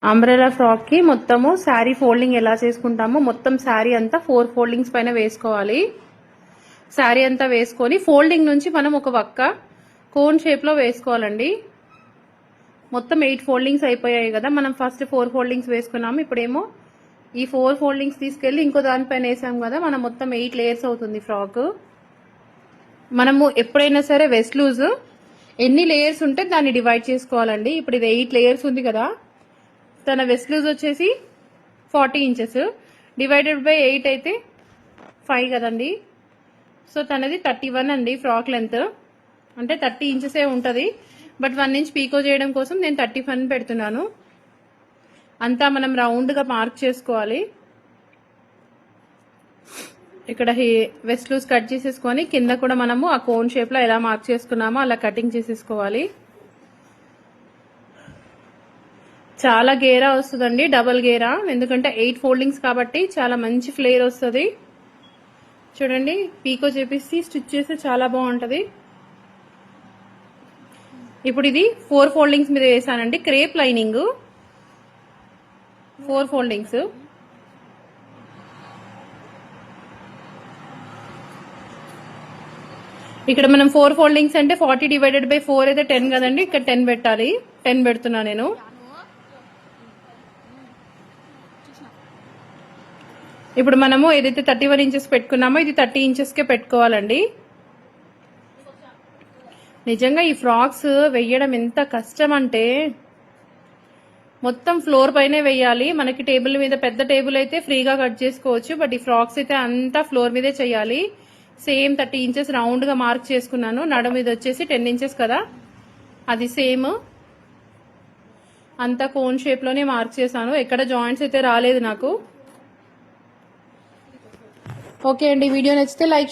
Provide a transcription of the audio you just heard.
Umbrella frock కి మొత్తము sari folding ఎలా చేసుకుంటామో మొత్తం శారీ అంతా 4 ఫోల్డింగ్స్ పైన వేసుకోవాలి. శారీ అంతా వేసుకొని ఫోల్డింగ్ నుంచి మనం ఒక వక్క కోన్ షేప్ లో వేసుకోవాలండి. మొత్తం 8 ఫోల్డింగ్స్ అయిపోయాయి కదా, మనం ఫస్ట్ 4 ఫోల్డింగ్స్ వేసుకున్నాము. ఇప్పుడేమో ఈ 4 ఫోల్డింగ్స్ తీసుకెళ్లి ఇంకో దానిపైన వేసాం కదా, మనం మొత్తం 8 లేయర్స్ అవుతుంది ఫ్రాక్. మనము ఎప్పుడైనా సరే వెస్ట్ లూజ్ ఎన్ని లేయర్స్ ఉంటే దాన్ని డివైడ్ చేసుకోవాలండి. ఇప్పుడు ఇది 8 లేయర్స్ ఉంది కదా, తన వెస్ట్ లూజ్ వచ్చేసి 40 ఇంచెస్ డివైడెడ్ బై 8 అయితే 5 కదండి. సో తనది 31 అండి ఫ్రాక్ లెంత్, అంటే 30 ఇంచెసే ఉంటుంది. బట్ 1 ఇంచ్ పీకో చేయడం కోసం నేను 35 పెడుతున్నాను. అంతా మనం రౌండ్గా మార్క్ చేసుకోవాలి. ఇక్కడ వెస్ట్ లూజ్ కట్ చేసేసుకొని కింద కూడా మనము ఆ కోన్ షేప్లో ఎలా మార్క్ చేసుకున్నామో అలా కటింగ్ చేసేసుకోవాలి. చాలా గేరా వస్తుందండి, డబల్ గేరా, ఎందుకంటే 8 ఫోల్డింగ్స్ కాబట్టి చాలా మంచి ఫ్లేర్ వస్తుంది. చూడండి, పీకో చేపిస్తే స్టిచ్ చేస్తే చాలా బాగుంటుంది. ఇప్పుడు ఇది 4 ఫోల్డింగ్స్ మీద వేసానండి. Crepe lining 4 foldings. ఇక్కడ మనం 4 ఫోల్డింగ్స్ అంటే 40 డివైడెడ్ బై 4 అయితే 10 కదండి, ఇక్కడ 10 పెట్టాలి. 10 పెడుతున్నా నేను. ఇప్పుడు మనము ఏదైతే 31 ఇంచెస్ పెట్టుకున్నామో ఇది 30 ఇంచెస్కే పెట్టుకోవాలండి. నిజంగా ఈ ఫ్రాక్స్ వేయడం ఎంత కష్టం అంటే మొత్తం ఫ్లోర్ పైనే వేయాలి. మనకి టేబుల్ మీద పెద్ద టేబుల్ అయితే ఫ్రీగా కట్ చేసుకోవచ్చు, బట్ ఈ ఫ్రాక్స్ అయితే అంతా ఫ్లోర్ మీదే చేయాలి. సేమ్ 30 ఇంచెస్ రౌండ్ గా మార్క్ చేసుకున్నాను. నడు మీద వచ్చేసి 10 ఇంచెస్ కదా, అది సేమ్ అంతా కోన్ షేప్ లోనే మార్క్ చేశాను. ఎక్కడ జాయింట్స్ అయితే రాలేదు నాకు. ఓకే అండి, వీడియో నచ్చితే లైక్